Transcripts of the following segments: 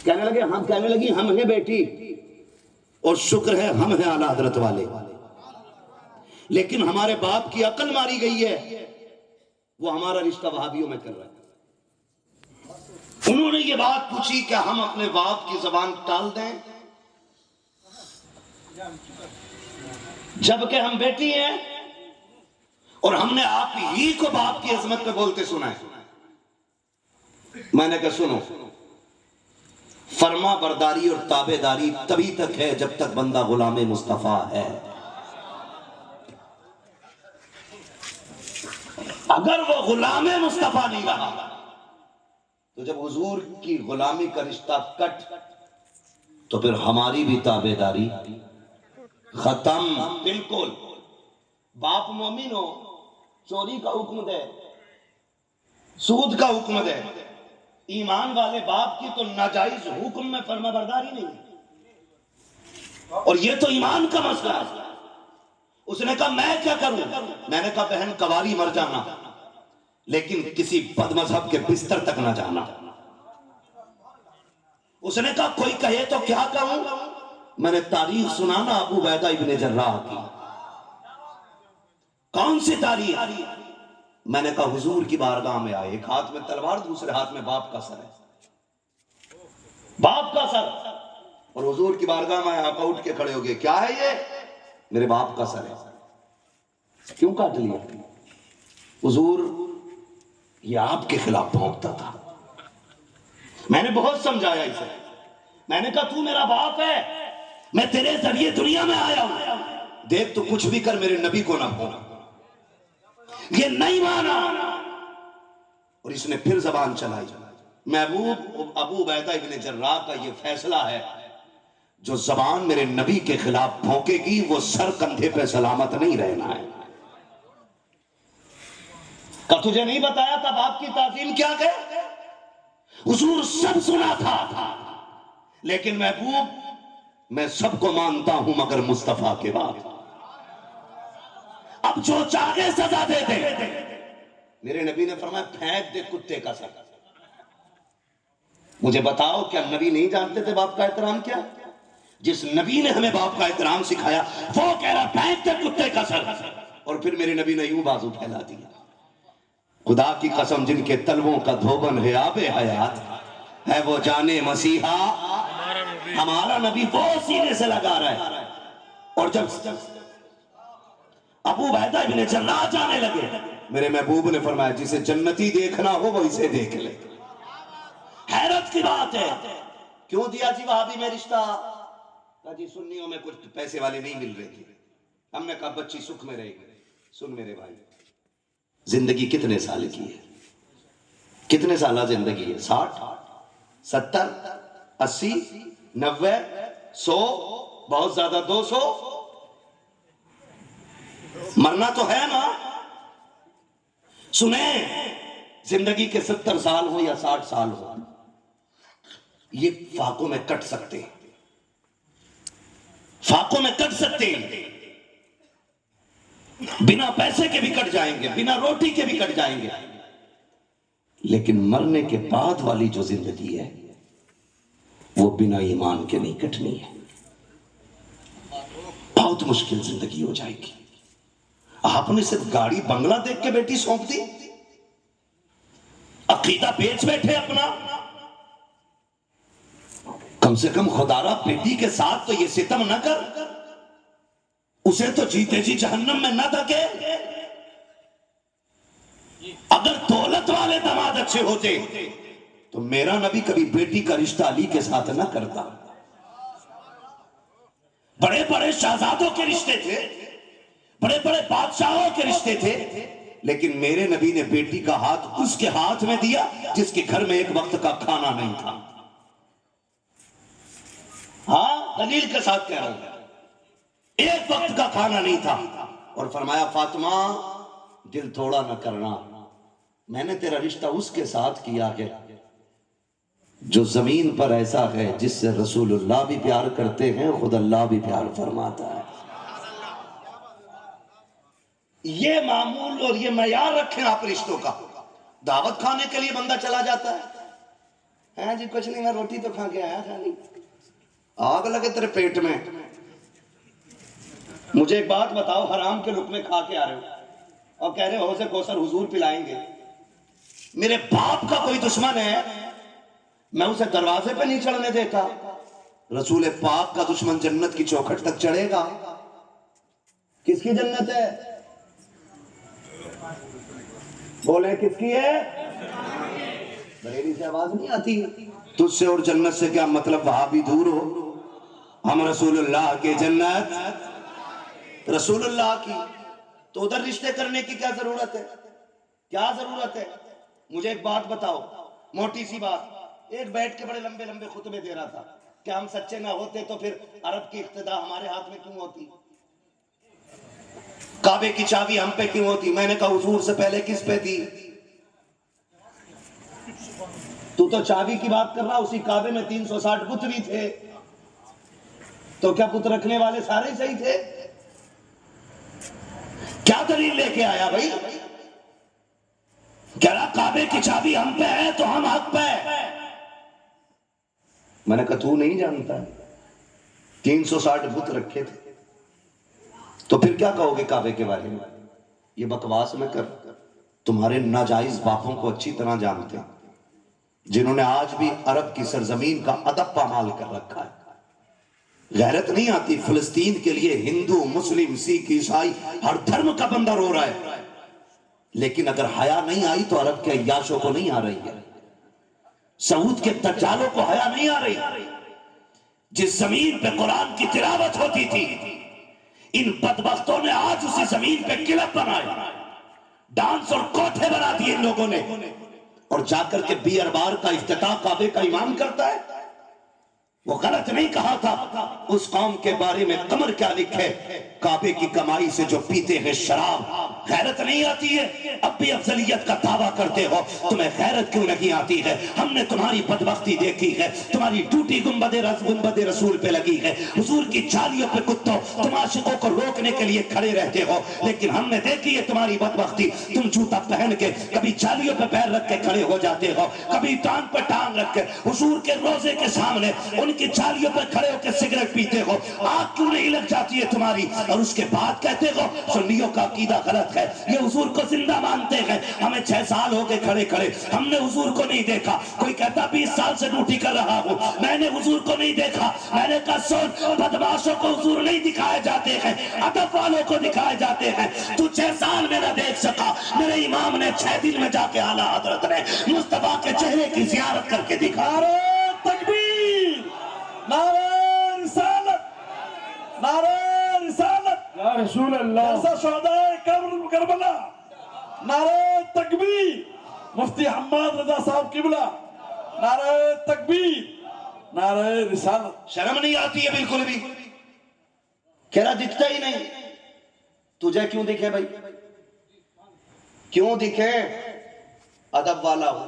کہنے لگی ہم ہیں بیٹی، اور شکر ہے ہم ہیں اعلیٰ حضرت والے، لیکن ہمارے باپ کی عقل ماری گئی ہے، وہ ہمارا رشتہ وہابیوں میں کر رہا ہے۔ انہوں نے یہ بات پوچھی کہ ہم اپنے باپ کی زبان ٹال دیں جبکہ ہم بیٹی ہیں، اور ہم نے آپ ہی کو باپ کی عظمت پہ بولتے سنا ہے۔ میں نے کہا سنو، فرما برداری اور تابع داری تبھی تک ہے جب تک بندہ غلام مصطفیٰ ہے۔ اگر وہ غلام مصطفیٰ نہیں رہا تو جب حضور کی غلامی کا رشتہ کٹ تو پھر ہماری بھی تابع داری ختم۔ بالکل، باپ مومن ہو، چوری کا حکم دے، سود کا حکم دے، ایمان والے باپ کی تو ناجائز حکم میں فرما برداری نہیں ہے، اور یہ تو ایمان کا مسئلہ ہے۔ اس نے کہا میں کیا کروں؟ میں نے کہا بہن کواری مر جانا، لیکن کسی بد مذہب کے بستر تک نہ جانا۔ اس نے کہا کوئی کہے تو کیا کہوں؟ میں نے تاریخ سنانا ابو عبیدہ ابن جراح کی۔ کون سی تاریخ؟ میں نے کہا حضور کی بارگاہ میں آئے، ایک ہاتھ میں تلوار، دوسرے ہاتھ میں باپ کا سر ہے، باپ کا سر، اور حضور کی بارگاہ میں آقا اٹھ کے کھڑے ہو گئے، کیا ہے یہ؟ میرے باپ کا سر ہے۔ کیوں کاٹ لیا؟ حضور یہ آپ کے خلاف بھونکتا تھا۔ میں نے بہت سمجھایا اسے، میں نے کہا تو میرا باپ ہے، میں تیرے ذریعے دنیا میں آیا ہوں، دیکھ تو کچھ بھی کر میرے نبی کو نہ بھولا۔ یہ نہیں مانا، اور اس نے پھر زبان چلائی۔ محبوب ابو عبیدہ ابن جراح کا یہ فیصلہ ہے، جو زبان میرے نبی کے خلاف بھونکے گی وہ سر کندھے پہ سلامت نہیں رہنا ہے۔ کہ تجھے نہیں بتایا تھا باپ کی تعظیم کیا ہے؟ حضور سب سنا تھا، لیکن محبوب میں سب کو مانتا ہوں مگر مصطفیٰ کے بعد۔ اب جو چاہے سزا دے دے۔ میرے نبی نے فرمایا پھینک دے کتے کا سر۔ مجھے بتاؤ کیا نبی نہیں جانتے تھے باپ کا احترام کیا؟ جس نبی نے ہمیں باپ کا احترام سکھایا وہ کہہ رہا پھینک دے کتے کا سر، اور پھر میرے نبی نے یوں بازو پھیلا دیا۔ خدا کی قسم جن کے تلووں کا دھوبن ہے آب حیات ہے، وہ جانے مسیحا ہمارا نبی، وہ سینے سے لگا رہا ہے۔ اور جب ابو عبیدہ ابن جراح جانے لگے، میرے محبوب نے فرمایا جسے جنتی دیکھنا ہو وہ اسے دیکھ لے۔ حیرت کی بات ہے، کیوں دیا جی وہابی میں رشتہ؟ کہا جی سنیوں میں کچھ پیسے والے نہیں مل رہے تھے، ہم نے کہا بچی سکھ میں رہے گی۔ سن میرے بھائی، زندگی کتنے سال کی ہے؟ کتنے سالہ زندگی ہے؟ 60 70 80 90 100، بہت زیادہ 200۔ مرنا تو ہے نا۔ سنیں، زندگی کے 70 سال ہو یا 60 سال ہو، یہ فاقوں میں کٹ سکتے ہیں، فاقوں میں کٹ سکتے ہیں، بنا پیسے کے بھی کٹ جائیں گے، بنا روٹی کے بھی کٹ جائیں گے، لیکن مرنے کے بعد والی جو زندگی ہے وہ بنا ایمان کے نہیں کٹنی ہے۔ بہت مشکل زندگی ہو جائے گی۔ آپ نے صرف گاڑی بنگلہ دیکھ کے بیٹی سونپ دی، عقیدہ بیچ بیٹھے اپنا۔ کم سے کم خدارہ بیٹی کے ساتھ تو یہ ستم نہ کر، اسے تو جیتے جی جہنم میں نہ دھکے۔ اگر دولت والے داماد اچھے ہوتے تو میرا نبی کبھی بیٹی کا رشتہ علی کے ساتھ نہ کرتا۔ بڑے بڑے شہزادوں کے رشتے تھے، بڑے بڑے بادشاہوں کے رشتے تھے، لیکن میرے نبی نے بیٹی کا ہاتھ اس کے ہاتھ میں دیا جس کے گھر میں ایک وقت کا کھانا نہیں تھا۔ ہاں دلیل کے ساتھ کہہ رہا ہوں، ایک وقت کا کھانا نہیں تھا، اور فرمایا فاطمہ دل تھوڑا نہ کرنا، میں نے تیرا رشتہ اس کے ساتھ کیا ہے جو زمین پر ایسا ہے جس سے رسول اللہ بھی پیار کرتے ہیں، خود اللہ بھی پیار فرماتا ہے۔ یہ معمول اور یہ معیار رکھیں آپ رشتوں کا۔ دعوت کھانے کے لیے بندہ چلا جاتا ہے، ہاں جی کچھ نہیں، میں روٹی تو کھا کے آیا تھا، نہیں آگ لگے تیرے پیٹ میں۔ مجھے ایک بات بتاؤ، حرام کے لقمے کھا کے آ رہے ہو اور کہہ رہے ہو سے کوثر حضور پلائیں گے۔ میرے باپ کا کوئی دشمن ہے، میں اسے دروازے پہ نہیں چڑھنے دیتا۔ رسول پاک کا دشمن جنت کی چوکھٹ تک چڑھے گا۔ کس کی جنت ہے؟ بولے کس کی ہے؟ بریلی سے آواز نہیں آتی؟ تجھ سے اور جنت سے کیا مطلب، وہاں بھی دور ہو، ہم رسول اللہ کے جنت رسول اللہ کی، تو ادھر رشتے کرنے کی کیا ضرورت ہے؟ کیا ضرورت ہے؟ مجھے ایک بات بتاؤ، موٹی سی بات، ایک بیٹھ کے بڑے لمبے لمبے خطبے دے رہا تھا کہ ہم سچے نہ ہوتے تو پھر عرب کی اقتدا ہمارے ہاتھ میں کیوں ہوتی، کعبے کی چابی ہم پہ کیوں ہوتی؟ میں نے کہا حضور سے پہلے کس پہ تھی؟ تو چابی کی بات کر رہا، اسی کعبے میں 360 بت بھی تھے، تو کیا بت رکھنے والے سارے صحیح تھے؟ کیا دلیل لے کے آیا بھائی؟ کہہ رہا کعبے کی چابی ہم پہ ہے تو ہم حق پہ ہے۔ میں نے کہا تو نہیں جانتا، 360 بت رکھے تھے، تو پھر کیا کہو گے کعبے کے بارے میں؟ یہ بکواس میں کر، تمہارے ناجائز باپوں کو اچھی طرح جانتے ہیں، جنہوں نے آج بھی عرب کی سرزمین کا ادب پامال کر رکھا ہے۔ غیرت نہیں آتی؟ فلسطین کے لیے ہندو، مسلم، سکھ، عیسائی ہر دھرم کا بندہ رو رہا ہے، لیکن اگر حیا نہیں آئی تو عرب کے عیاشوں کو نہیں آ رہی ہے، سعود کے دجالوں کو حیا نہیں آ رہی۔ جس زمین پہ قرآن کی تلاوت ہوتی تھی، ان بدبختوں نے آج اسی زمین پہ کلب بنائے، ڈانس اور کوٹھے بنا دیے ان لوگوں نے، اور جا کر کے بیئر بار کا افتتاح کعبے کا امام کرتا ہے۔ وہ غلط نہیں کہا تھا، اس قوم کے بارے میں قمر کیا لکھے، کعبے کی کمائی سے جو پیتے ہیں شراب۔ غیرت نہیں آتی ہے؟ اب بھی افضلیت کا دعویٰ کرتے ہو، تمہیں غیرت کیوں نہیں آتی ہے؟ ہم نے تمہاری بدبختی دیکھی ہے، تمہاری ٹوٹی گنبد رسول پہ لگی ہے، حضور کی جالیوں پہ کتوں تم عاشقوں کو روکنے کے لیے کھڑے رہتے ہو، لیکن ہم نے دیکھی ہے تمہاری بدبختی۔ تم جوتا پہن کے کبھی جالیوں پہ پیر رکھ کے کھڑے ہو جاتے ہو، کبھی ٹانگ پہ ٹانگ رکھ کے حضور کے روزے کے سامنے ان کی جالیوں پہ کھڑے ہو کے سگریٹ پیتے ہو، آگ کیوں نہیں لگ جاتی ہے تمہاری؟ اور اس کے بعد کہتے ہو سنیوں کا عقیدہ غلط ہے، یہ حضور کو زندہ مانتے ہیں۔ ہمیں 6 سال ہو گئے کھڑے کھڑے، ہم نے حضور کو نہیں دیکھا۔ کوئی کہتا 20 سال سے ڈیوٹی کر رہا ہوں، میں نے حضور کو نہیں دیکھا۔ میں نے کہا سن، بدماشوں کو حضور نہیں دکھائے جاتے ہیں، ادب والوں کو دکھائے جاتے ہیں۔ تو 6 سال میں نہ دیکھ سکا، میرے امام نے 6 دن میں جا کے اعلیٰ حضرت نے مصطفیٰ کے چہرے کی زیارت کر کے دکھا۔ تکبیر، نعرہ رسالت، نعرہ رسالت یا رسول اللہ، جلسہ شہدائے کربلا، نعرہ تکبیر، مفتی حماد رضا صاحب قبلہ، نعرہ تکبیر، نعرہ رسالت۔ شرم نہیں آتی ہے بالکل بھی؟ کہہ رہا دکھتا ہی نہیں۔ تجھے کیوں دکھے بھائی؟ کیوں دکھے؟ ادب والا ہو،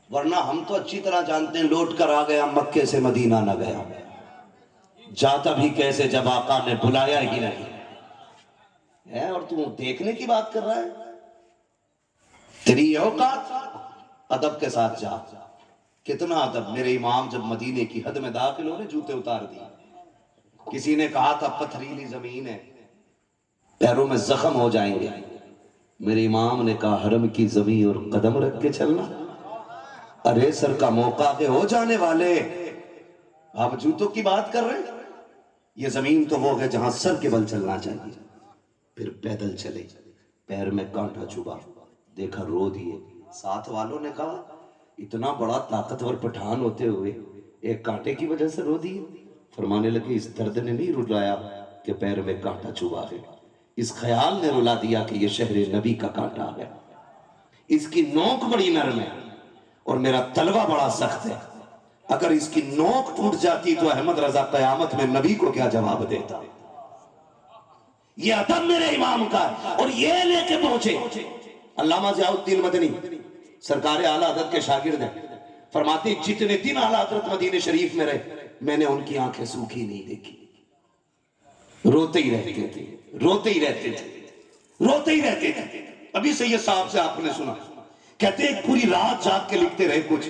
ورنہ ہم تو اچھی طرح جانتے ہیں لوٹ کر آ گیا مکے سے مدینہ نہ گیا، جاتا بھی کیسے جب آقا نے بلایا ہی نہیں ہے، اور تم دیکھنے کی بات کر رہا ہے؟ تیری یہ اوقات؟ ادب کے ساتھ جا۔ کتنا ادب! میرے امام جب مدینے کی حد میں داخل ہوئے جوتے اتار دیے۔ کسی نے کہا تھا پتھریلی زمین ہے، پیروں میں زخم ہو جائیں گے، میرے امام نے کہا حرم کی زمین اور قدم رکھ کے چلنا، ارے سر کا موقع کے ہو جانے والے، آپ جوتوں کی بات کر رہے ہیں؟ یہ زمین تو وہ ہے جہاں سر کے بل چلنا چاہیے۔ پھر پیدل چلے، پیر میں کانٹا چبھا، دیکھا رو دیے۔ ساتھ والوں نے کہا اتنا بڑا طاقتور پٹھان ہوتے ہوئے ایک کانٹے کی وجہ سے رو دیے؟ فرمانے لگے اس درد نے نہیں رلایا کہ پیر میں کانٹا چبھا ہے، اس خیال نے رلا دیا کہ یہ شہر نبی کا کانٹا ہے، اس کی نوک بڑی نرم ہے اور میرا تلوہ بڑا سخت ہے، اگر اس کی نوک ٹوٹ جاتی تو احمد رضا قیامت میں نبی کو کیا جواب دیتا؟ یہ ادب میرے امام کا ہے، اور یہ لے کے پہنچے۔ علامہ ضیاء الدین مدنی سرکار اعلیٰ حضرت کے شاگرد ہیں، فرماتے جتنے دن اعلیٰ حضرت مدینہ شریف میں رہے میں نے ان کی آنکھیں سوکھی نہیں دیکھی، روتے ہی رہتے تھے، روتے ہی رہتے تھے، روتے ہی رہتے تھے۔ ابھی سید صاحب سے آپ نے سنا، کہتے ایک پوری رات جاگ کے لکھتے رہے کچھ،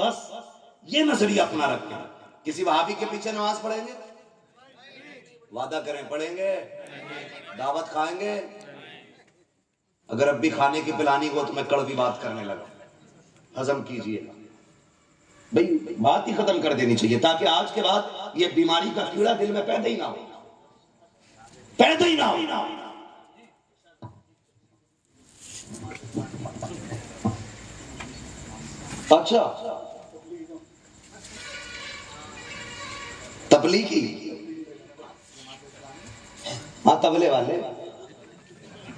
بس یہ نظریہ اپنا رکھیں. کسی وہابی کے پیچھے نماز پڑھیں گے؟ وعدہ کریں پڑھیں گے؟ دعوت کھائیں گے؟ اگر اب بھی کھانے کی پلانی کو تو میں کڑوی بات کرنے لگا. ہضم کیجئے گا بھئی، بات ہی ختم کر دینی چاہیے تاکہ آج کے بعد یہ بیماری کا کیڑا دل میں پیدا ہی نہ ہو، پیدا ہی نہ ہو. اچھا تبلیغی، ہاں تبلے والے،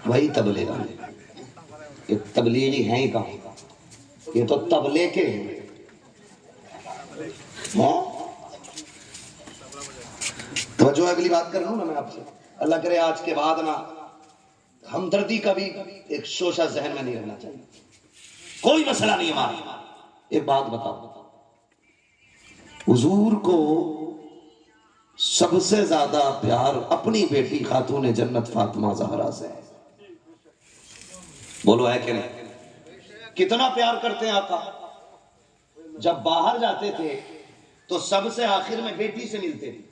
وہی تبلے والے. یہ تبلیغی ہیں ہی کہاں، یہ تو تبلے کے ہیں. توجہ اگلی بات کر رہا ہوں نا میں آپ سے. اللہ کرے آج کے بعد نا ہمدردی کا بھی ایک شوشہ ذہن میں نہیں رہنا چاہیے. کوئی مسئلہ نہیں ہمارا. ایک بات بتاؤ، حضور کو سب سے زیادہ پیار اپنی بیٹی خاتون جنت فاطمہ زہرا سے ہے. بولو ہے کہ نہیں؟ کتنا پیار کرتے ہیں آقا. جب باہر جاتے تھے تو سب سے آخر میں بیٹی سے ملتے تھے،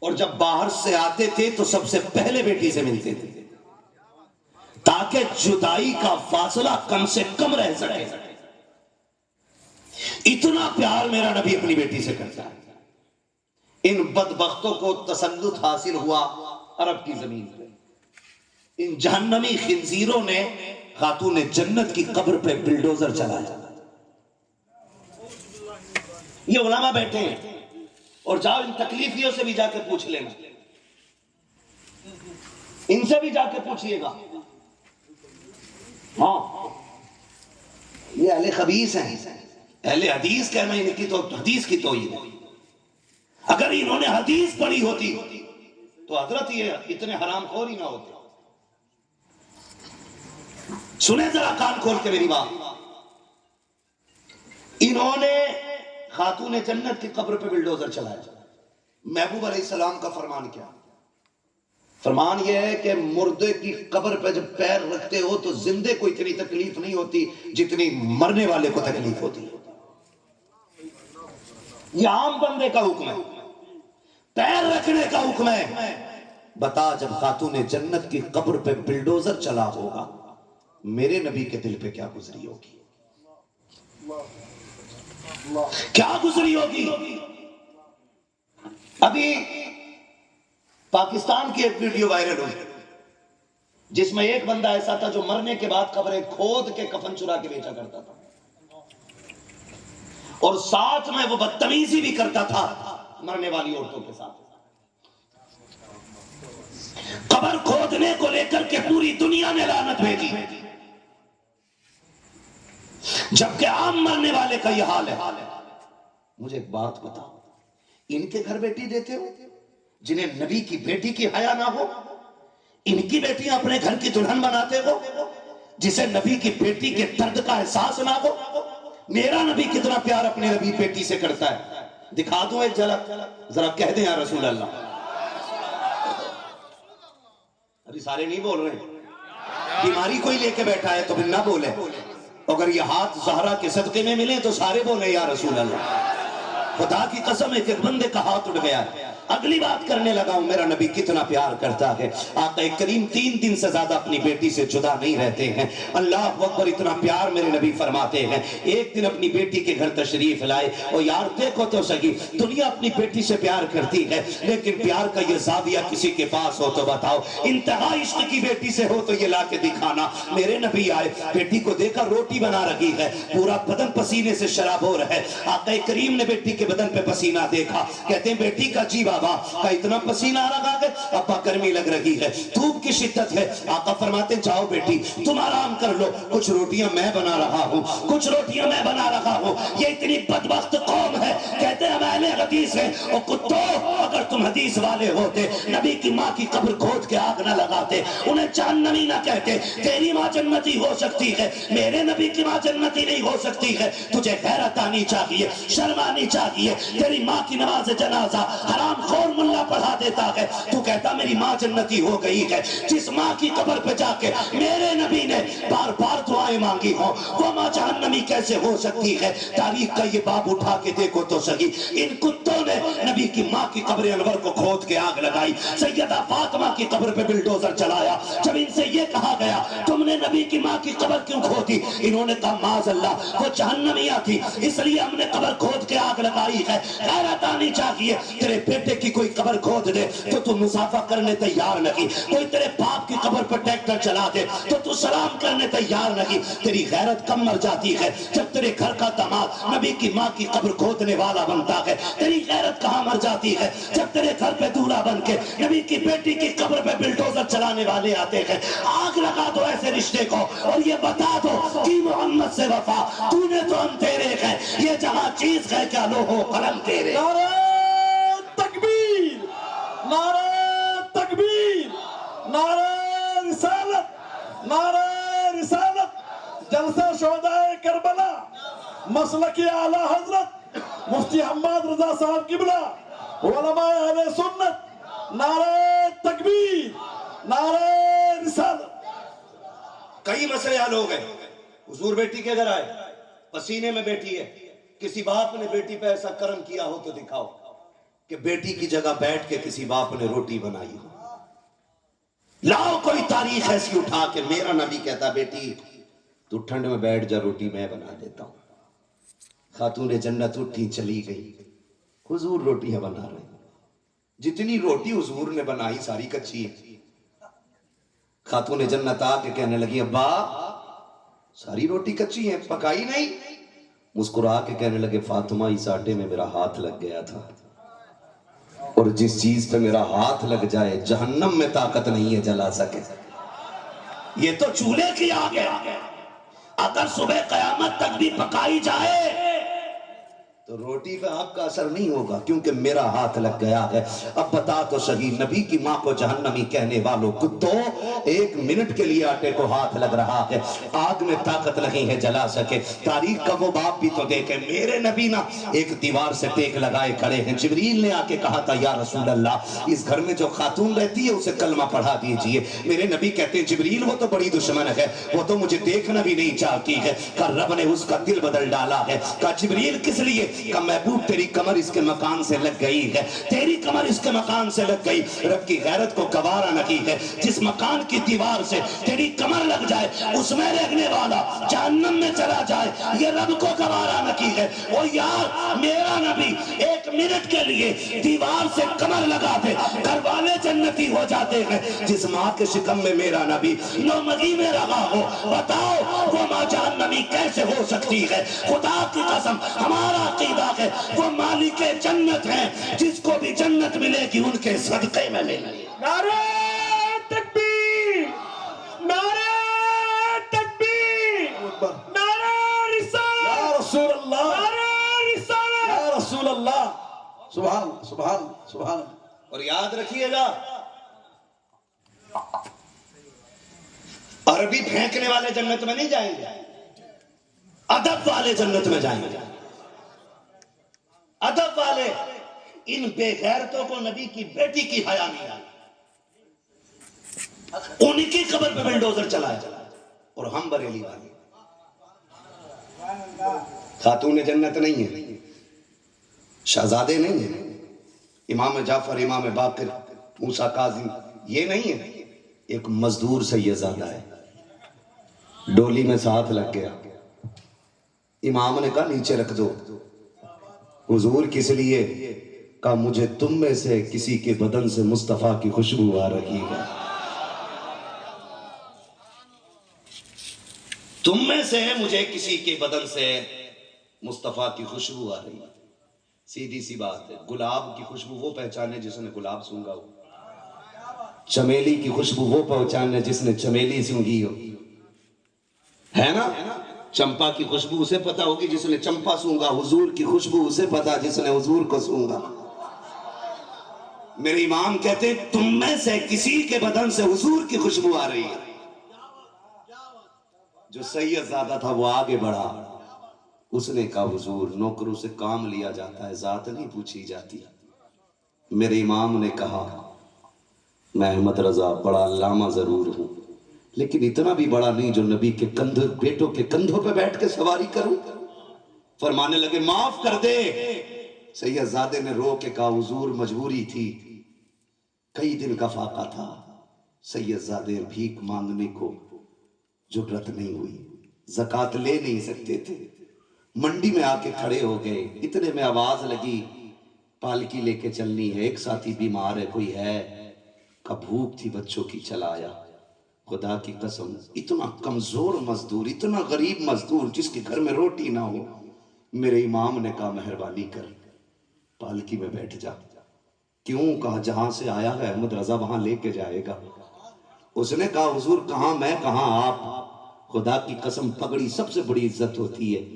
اور جب باہر سے آتے تھے تو سب سے پہلے بیٹی سے ملتے تھے تاکہ جدائی کا فاصلہ کم سے کم رہ سکے. اتنا پیار میرا نبی اپنی بیٹی سے کرتا ہے. ان بدبختوں کو تسلط حاصل ہوا عرب کی زمین پہ. ان جہنمی خنزیروں نے خاتون جنت کی قبر پہ بلڈوزر چلایا. یہ علماء بیٹھے ہیں، اور جاؤ ان تکلیفیوں سے بھی جا کے پوچھ لینا، ان سے بھی جا کے پوچھئے گا. ہاں یہ اہل خبیث ہیں. اہل حدیث کہنا ان کی تو حدیث کی توہین ہے. اگر انہوں نے حدیث پڑھی ہوتی تو حضرت یہ اتنے حرام خور ہی نہ ہوتے. سنیں ذرا کان کھول کے میری بات. انہوں نے خاتون جنت کی قبر پہ بلڈوزر چلایا. محبوب علیہ السلام کا فرمان کیا؟ فرمان یہ ہے کہ مردے کی قبر پہ جب پیر رکھتے ہو تو زندے کو اتنی تکلیف نہیں ہوتی جتنی مرنے والے کو تکلیف ہوتی ہے. یہ عام بندے کا حکم ہے، پیر رکھنے کا حکم ہے. بتا جب خاتون جنت کی قبر پہ بلڈوزر چلا ہوگا میرے نبی کے دل پہ کیا گزری ہوگی، کیا گزری ہوگی. ابھی پاکستان کی ایک ویڈیو وائرل ہوئی جس میں ایک بندہ ایسا تھا جو مرنے کے بعد قبریں کھود کے کفن چرا کے بیچا کرتا تھا، اور ساتھ میں وہ بدتمیزی بھی کرتا تھا مرنے والی عورتوں کے ساتھ. قبر کھودنے کو لے کر کے پوری دنیا نے لعنت بھیجی، جبکہ عام مرنے والے کا یہ حال ہے. مجھے ایک بات بتاؤ، ان کے گھر بیٹی دیتے ہو جنہیں نبی کی بیٹی کی حیا نہ ہو؟ ان کی بیٹیاں اپنے گھر کی دلہن بناتے ہو جسے نبی کی بیٹی کے درد کا احساس نہ ہو؟ میرا نبی کتنا پیار اپنے نبی بیٹی سے کرتا ہے. دکھا دوں ایک جھلک، ذرا کہہ دیں یا رسول اللہ. ابھی سارے نہیں بول رہے، بیماری کوئی لے کے بیٹھا ہے تو پھر نہ بولے. اگر یہ ہاتھ زہرا کے صدقے میں ملے تو سارے بولے یا رسول اللہ. خدا کی قسم ہے کہ ایک بندے کا ہاتھ اٹھ گیا ہے. اگلی بات کرنے لگا ہوں میرا نبی کتنا پیار کرتا ہے. آقا کریم 3 دن سے زیادہ اپنی بیٹی سے جدا نہیں رہتے ہیں. اللہ اکبر، اتنا پیار میرے نبی فرماتے ہیں. ایک دن اپنی بیٹی کے گھر تشریف لائے. اور یار دیکھو تو سہی، دنیا اپنی بیٹی سے پیار کرتی ہے لیکن پیار کا یہ زاویہ کسی کے پاس ہو تو بتاؤ. انتہا عشق کی بیٹی سے ہو تو یہ لا کے دکھانا. میرے نبی آئے، بیٹی کو دیکھا روٹی بنا رہی ہے، پورا بدن پسینے سے شرابور ہے. آقا کریم نے بیٹی کے بدن پہ پسینہ دیکھا، کہتے ہیں بیٹی کا جی بابا کا اتنا پسینہ آ رہا ہے، ابا گرمی لگ رہی ہے، دھوپ کی شدت ہے. آقا فرماتے جاؤ بیٹی تم آرام کر لو، کچھ روٹیاں میں بنا رہا ہوں، کچھ روٹیاں میں بنا رہا ہوں. یہ اتنی بدبخت قوم ہے، کہتے ہیں ہم اہل ایک حدیث ہے، او کتو اگر تم حدیث والے ہوتے نبی کی ماں کی قبر کھود کے آگ نہ لگاتے، انہیں جہنمی نہ کہتے، تیری ماں جنتی ہو سکتی ہے، میرے نبی کی ماں جنتی نہیں ہو سکتی ہے، تجھے غیرت آنی چاہیے، شرم آنی چاہیے، تیری ماں کی نماز جنازہ حرام خور ملا پڑھا دیتا ہے، تو کہتا میری ماں جنتی ہو گئی ہے۔ جس ماں کی قبر پہ جا کے میرے نبی نے بار بار دعائیں مانگی ہوں، وہ ماں جہنمی کیسے ہو سکتی ہے؟ تاریخ کا یہ باب اٹھا کے دیکھو تو صحیح، ان کتوں نے نبی کی ماں کی قبر انور کو کھود کے آگ لگائی، سیدہ فاطمہ کی قبر پہ بلڈوزر چلایا۔ جب ان سے یہ کہا گیا تم نے نبی کی ماں کی قبر کیوں کھودی، انہوں نے کہا معاذ اللہ وہ جہنمیہ تھی اس لیے ہم نے قبر کھود کے آگ لگائی ہے۔ غیرت آنی چاہیے، تیرے بیٹے کی کوئی قبر کھود دے تو تو مسافہ کرنے تیار نہیں، کوئی تیرے باپ کی قبر پر ٹریکٹر چلا دے تو تو سلام کرنے تیار نہیں۔ تیری غیرت کم مر جاتی ہے جب تیرے گھر کا داماد نبی کی ماں کی قبر کھودنے والا بنتا ہے۔ تیری غیرت کہاں مر جاتی ہے جب تیرے گھر پہ دولہا بن کے نبی کی بیٹی کی قبر پہ بلڈوزر چلانے والے آتے ہیں۔ آگ لگا دو ایسے رشتے کو اور یہ بتا دو کہ محمد سے وفا، تو نے تو ہم تیرے ہیں، یہ جہاں چیز ہے کیا لوہو قلم تیرے۔ نعرہ تکبیر، نعرہ تکبیر، نعرہ رسالت، نعرہ رسالت، جلسہ شہداء کربلا، مسلک اعلی حضرت مفتی حماد رضا صاحب قبلہ، علماء اہل سنت، نعرہ تکبیر، نعرہ رسالت۔ کئی مسئلے حل ہو گئے۔ حضور بیٹی کے گھر آئے، پسینے میں بیٹھی ہے، کسی باپ نے بیٹی پہ ایسا کرم کیا ہو تو دکھاؤ کہ بیٹی کی جگہ بیٹھ کے کسی باپ نے روٹی بنائی ہو۔ لاؤ کوئی تاریخ ایسی اٹھا کے میرا نبی کہتا بیٹی تو ٹھنڈ میں بیٹھ جا، روٹی میں بنا دیتا ہوں۔ خاتون جنت اٹھی چلی گئی، حضور روٹیاں بنا رہے ہیں، جتنی روٹی حضور نے بنائی ساری کچی ہے۔ خاتون جنت آ کے کہنے لگی ابا ساری روٹی کچی ہے، پکائی نہیں؟ مسکرا کے کہنے لگے فاطمہ اس آٹے میں میرا ہاتھ لگ گیا تھا، اور جس چیز پہ میرا ہاتھ لگ جائے جہنم میں طاقت نہیں ہے جلا سکے۔ یہ تو چولہے کی آگ ہے، اگر صبح قیامت تک بھی پکائی جائے تو روٹی پہ آپ کا اثر نہیں ہوگا کیونکہ میرا ہاتھ لگ گیا ہے۔ اب بتا تو صحیح، نبی کی ماں کو جہنمی کہنے والوں کو تو ایک منٹ کے لیے آٹے کو ہاتھ لگ رہا ہے، آگ میں طاقت نہیں ہے جلا سکے۔ تاریخ کا وہ باپ بھی تو دیکھیں، میرے نبی نا ایک دیوار سے ٹیک لگائے کھڑے ہیں، جبریل نے آ کے کہا تھا یا رسول اللہ اس گھر میں جو خاتون رہتی ہے اسے کلمہ پڑھا دیجئے۔ میرے نبی کہتے ہیں جبریل وہ تو بڑی دشمن ہے، وہ تو مجھے دیکھنا بھی نہیں چاہتی ہے، کہ رب نے اس کا دل بدل ڈالا ہے۔ کہا جبریل کس لیے؟ کہ محبوب تیری کمر اس کے مکان سے لگ گئی ہے، تیری کمر اس کے مکان سے لگ گئی، رب کی غیرت کو گوارا نہیں ہے، جس مکان کی دیوار سے تیری کمر لگ جائے اس میں رہنے والا جہنم میں چلا جائے، یہ رب کو گوارا نہیں ہے۔ وہ یار میرا نبی ایک منٹ کے لیے دیوار سے کمر لگا دے گھر والے جنتی ہو جاتے ہیں، جس ماں کے شکم میں میرا نبی 9 مہینے رہا ہو، بتاؤ وہ ماں جہنمی کیسے ہو سکتی ہے؟ خدا کی قسم ہمارا عقیدہ ہے وہ مالک جنت ہیں، جس کو بھی جنت ملے گی ان کے صدقے میں ملے گی۔ نعرہ تکبیر، نعرہ تکبیر، نعرہ رسالت، یا رسول اللہ، نعرہ رسالت، یا رسول اللہ، سبحان سبحان سبحان۔ اور یاد رکھیے گا عربی پھینکنے والے جنت میں نہیں جائیں گے، ادب والے جنت میں جائیں گے، ادب والے۔ ان بے غیرتوں کو نبی کی بیٹی کی حیا نہیں آئی، ان کی قبر پہ بلڈوزر چلایا اور ہم بریلی والے خاتون جنت نہیں ہے، شہزادے نہیں ہیں، امام جعفر، امام باقر، موسیٰ کاظم یہ نہیں ہے، ایک مزدور سیدزادہ ہے، ڈولی میں ساتھ لگ گیا، امام نے کہا نیچے رکھ دو، حضور کس لیے؟ کہا مجھے تم میں سے کسی کے بدن سے مصطفیٰ کی خوشبو آ رہی ہے، تم میں سے مجھے کسی کے بدن سے مصطفیٰ کی خوشبو آ رہی ہے۔ سیدھی سی بات ہے، گلاب کی خوشبو وہ پہچانے جس نے گلاب سونگا ہو، چمیلی کی خوشبو وہ پہچانے جس نے چمیلی سونگی ہو، ہے نا؟ چمپا کی خوشبو اسے پتا ہوگی جس نے چمپا سونگا، حضور کی خوشبو اسے پتا جس نے حضور کو سونگا۔ میرے امام کہتے تم میں سے کسی کے بدن سے حضور کی خوشبو آ رہی ہے۔ جو سید زادہ تھا وہ آگے بڑھا، اس نے کہا حضور نوکروں سے کام لیا جاتا ہے، ذات نہیں پوچھی جاتی۔ میرے امام نے کہا میں احمد رضا بڑا علامہ ضرور ہوں لیکن اتنا بھی بڑا نہیں جو نبی کے کندھوں بیٹوں کے کندھوں پہ بیٹھ کے سواری کروں۔ فرمانے لگے معاف کر دے۔ سید زادے نے رو کے کہا حضور مجبوری تھی، کئی دن کا فاقہ تھا، سید زادے بھیک مانگنے کو جرت نہیں ہوئی، زکوٰۃ لے نہیں سکتے تھے، منڈی میں آ کے کھڑے ہو گئے، اتنے میں آواز لگی پالکی لے کے چلنی ہے، ایک ساتھی بیمار ہے، کوئی ہے؟ کا بھوک تھی بچوں کی، چلا آیا۔ خدا کی قسم اتنا کمزور مزدور، اتنا غریب مزدور جس کے گھر میں روٹی نہ ہو، میرے امام نے کہا مہربانی کر پالکی میں بیٹھ جا۔ کیوں؟ کہا جہاں سے آیا ہے احمد رضا وہاں لے کے جائے گا۔ اس نے کہا حضور کہاں میں کہاں آپ، خدا کی قسم پگڑی سب سے بڑی عزت ہوتی ہے،